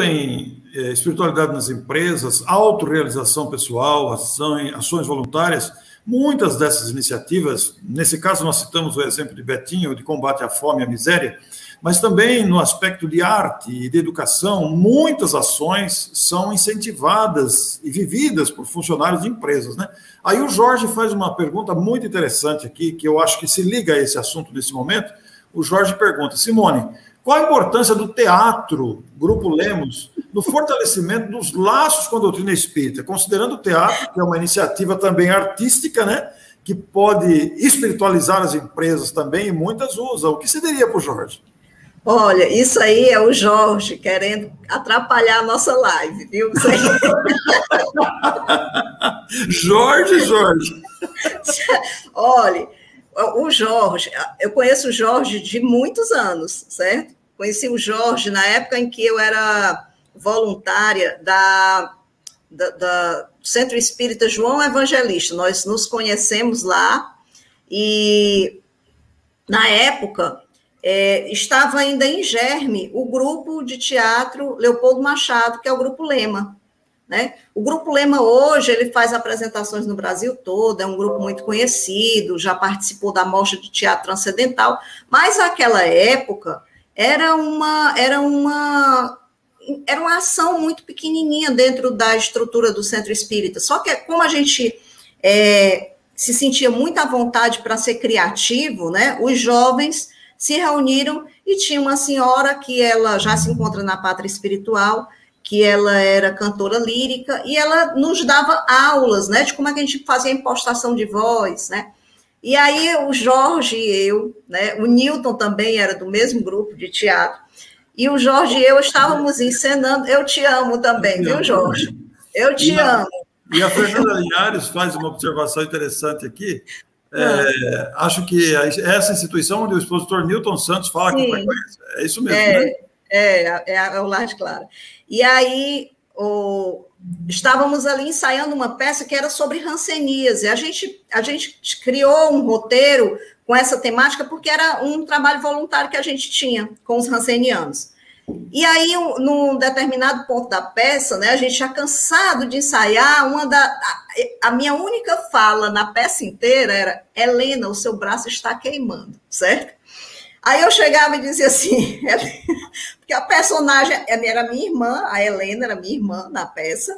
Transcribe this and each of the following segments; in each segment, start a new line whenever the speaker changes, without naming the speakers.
em espiritualidade nas empresas, autorrealização pessoal, ações voluntárias, muitas dessas iniciativas, nesse caso nós citamos o exemplo de Betinho, de combate à fome e à miséria, mas também no aspecto de arte e de educação, muitas ações são incentivadas e vividas por funcionários de empresas, né? Aí o Jorge faz uma pergunta muito interessante aqui, que eu acho que se liga a esse assunto nesse momento. O Jorge pergunta: Simone, qual a importância do teatro, Grupo Lemos, no fortalecimento dos laços com a doutrina espírita, considerando o teatro, que é uma iniciativa também artística, né, que pode espiritualizar as empresas também, e muitas usam. O que você diria para o Jorge?
Olha, isso aí é o Jorge querendo atrapalhar a nossa live, viu? Isso aí.
Jorge.
Olha, o Jorge, eu conheço o Jorge de muitos anos, certo? Conheci o Jorge na época em que eu era voluntária do Centro Espírita João Evangelista. Nós nos conhecemos lá e, na época, estava ainda em germe o grupo de teatro Leopoldo Machado, que é o Grupo Lema, né? O Grupo Lema hoje ele faz apresentações no Brasil todo, é um grupo muito conhecido, já participou da Mostra de Teatro Transcendental, mas naquela época era uma ação muito pequenininha dentro da estrutura do Centro Espírita, só que como a gente se sentia muito à vontade para ser criativo, né? Os jovens se reuniram e tinha uma senhora que ela já se encontra na pátria espiritual, que ela era cantora lírica, e ela nos dava aulas, né, de como é que a gente fazia a impostação de voz, né, e aí o Jorge e eu, né, o Newton também era do mesmo grupo de teatro, e o Jorge e eu estávamos encenando, eu te amo também, viu, Jorge? Eu te amo.
E a Fernanda Linhares faz uma observação interessante aqui. Acho que essa instituição onde o expositor Newton Santos fala com frequência. É isso mesmo, né?
É o Lar de Clara. E aí, estávamos ali ensaiando uma peça que era sobre ranceníase. A gente criou um roteiro com essa temática porque era um trabalho voluntário que a gente tinha com os rancenianos. E aí, num determinado ponto da peça, né, a gente já cansado de ensaiar, a minha única fala na peça inteira era: Helena, o seu braço está queimando, certo? Aí eu chegava e dizia assim, porque a personagem era minha irmã, a Helena era minha irmã na peça,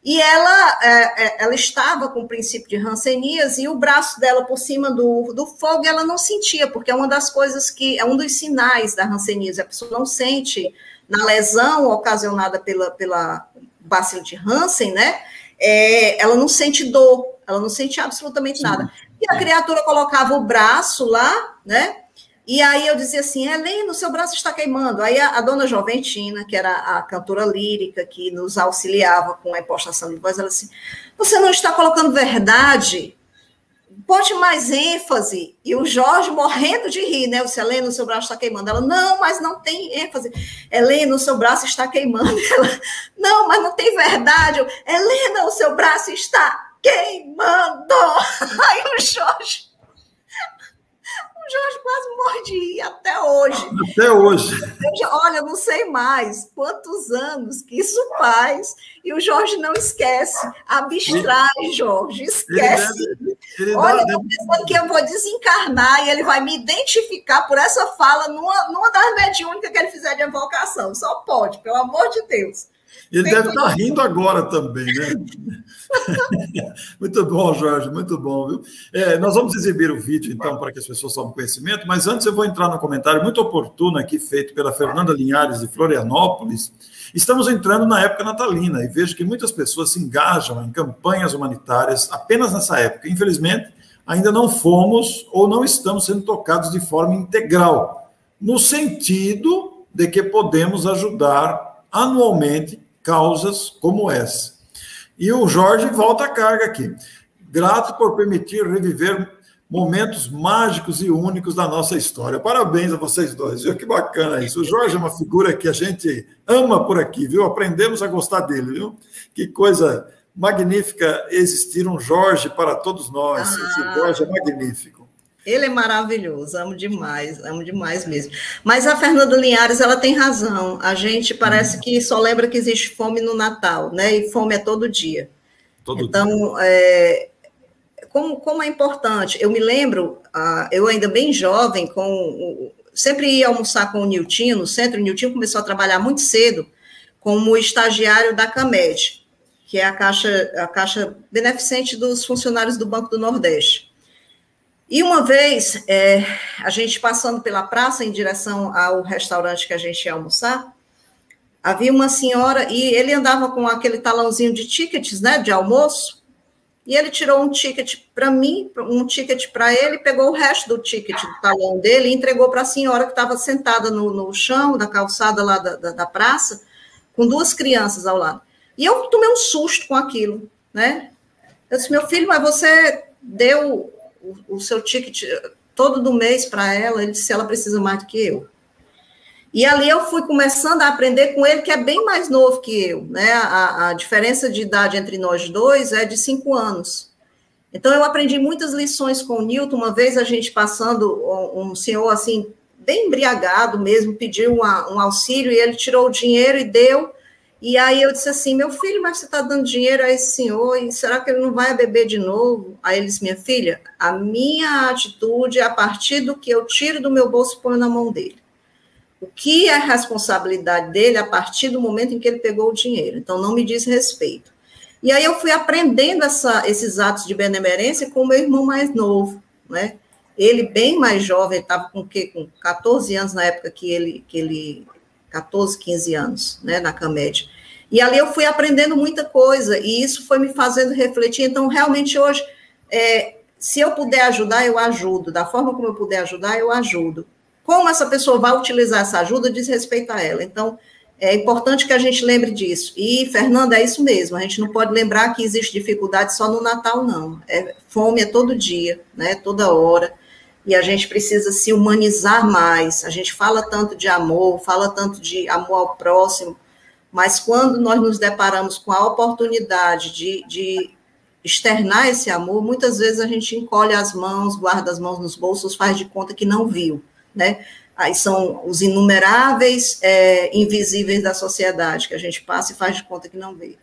e ela estava com o princípio de hanseníase, e o braço dela por cima do fogo ela não sentia, porque é uma das coisas é um dos sinais da hanseníase, a pessoa não sente na lesão ocasionada pela bacilo de Hansen, né? Ela não sente dor, ela não sente absolutamente nada. E a criatura colocava o braço lá, né? E aí eu dizia assim: Helena, o seu braço está queimando. Aí a dona Joventina, que era a cantora lírica, que nos auxiliava com a impostação de voz, ela disse: você não está colocando verdade? Bote mais ênfase. E o Jorge morrendo de rir, né? Eu disse: Helena, o seu braço está queimando. Ela: não, mas não tem ênfase. Helena, o seu braço está queimando. Ela: não, mas não tem verdade. Eu: Helena, o seu braço está queimando. Aí o Jorge quase morre de rir até hoje.
Até hoje.
Olha, não sei mais quantos anos que isso faz, e o Jorge não esquece. Abstrai, Jorge, esquece. Olha, eu pensando que eu vou desencarnar e ele vai me identificar por essa fala numa das mediúnicas que ele fizer de invocação. Só pode, pelo amor de Deus.
Ele deve estar rindo agora também, né? Muito bom, Jorge, muito bom, viu? Nós vamos exibir o vídeo, então, para que as pessoas tomem conhecimento, mas antes eu vou entrar no comentário muito oportuno aqui, feito pela Fernanda Linhares, de Florianópolis. Estamos entrando na época natalina e vejo que muitas pessoas se engajam em campanhas humanitárias apenas nessa época. Infelizmente, ainda não fomos ou não estamos sendo tocados de forma integral, no sentido de que podemos ajudar anualmente causas como essa. E o Jorge volta a carga aqui. Grato por permitir reviver momentos mágicos e únicos da nossa história. Parabéns a vocês dois, viu? Que bacana isso. O Jorge é uma figura que a gente ama por aqui, viu? Aprendemos a gostar dele, viu? Que coisa magnífica existir um Jorge para todos nós. Esse Jorge é magnífico.
Ele é maravilhoso, amo demais mesmo. Mas a Fernanda Linhares, ela tem razão. A gente parece que só lembra que existe fome no Natal, né? E fome é todo dia. Então, como é importante. Eu me lembro, eu ainda bem jovem, sempre ia almoçar com o Niltinho no centro. O Niltinho começou a trabalhar muito cedo como estagiário da CAMED, que é a caixa beneficente dos funcionários do Banco do Nordeste. E uma vez, a gente passando pela praça em direção ao restaurante que a gente ia almoçar, havia uma senhora, e ele andava com aquele talãozinho de tickets, né, de almoço, e ele tirou um ticket para mim, um ticket para ele, pegou o resto do ticket do talão dele e entregou para a senhora que estava sentada no chão, da calçada lá da praça, com 2 crianças ao lado. E eu tomei um susto com aquilo, né? Eu disse, meu filho, mas você deu o seu ticket todo do mês para ela? Ele disse, ela precisa mais do que eu. E ali eu fui começando a aprender com ele, que é bem mais novo que eu, né? A diferença de idade entre nós dois é de 5 anos. Então, eu aprendi muitas lições com o Nilton. Uma vez a gente passando, um senhor assim, bem embriagado mesmo, pediu um auxílio, e ele tirou o dinheiro e deu. E aí eu disse assim, meu filho, mas você está dando dinheiro a esse senhor, e será que ele não vai beber de novo? Aí ele disse, minha filha, a minha atitude é a partir do que eu tiro do meu bolso e ponho na mão dele. O que é responsabilidade dele a partir do momento em que ele pegou o dinheiro? Então, não me diz respeito. E aí eu fui aprendendo esses atos de benemerência com o meu irmão mais novo, né? Ele bem mais jovem, estava com 14 anos na época que ele 14, 15 anos, né, na CAMED. E ali eu fui aprendendo muita coisa, e isso foi me fazendo refletir. Então, realmente, hoje, se eu puder ajudar, eu ajudo. Da forma como eu puder ajudar, eu ajudo. Como essa pessoa vai utilizar essa ajuda, diz respeito a ela. Então, é importante que a gente lembre disso. E, Fernanda, é isso mesmo. A gente não pode lembrar que existe dificuldade só no Natal, não. Fome é todo dia, né, toda hora. E a gente precisa se humanizar mais. A gente fala tanto de amor, fala tanto de amor ao próximo, mas quando nós nos deparamos com a oportunidade de externar esse amor, muitas vezes a gente encolhe as mãos, guarda as mãos nos bolsos, faz de conta que não viu, né? Aí são os inumeráveis invisíveis da sociedade, que a gente passa e faz de conta que não vê.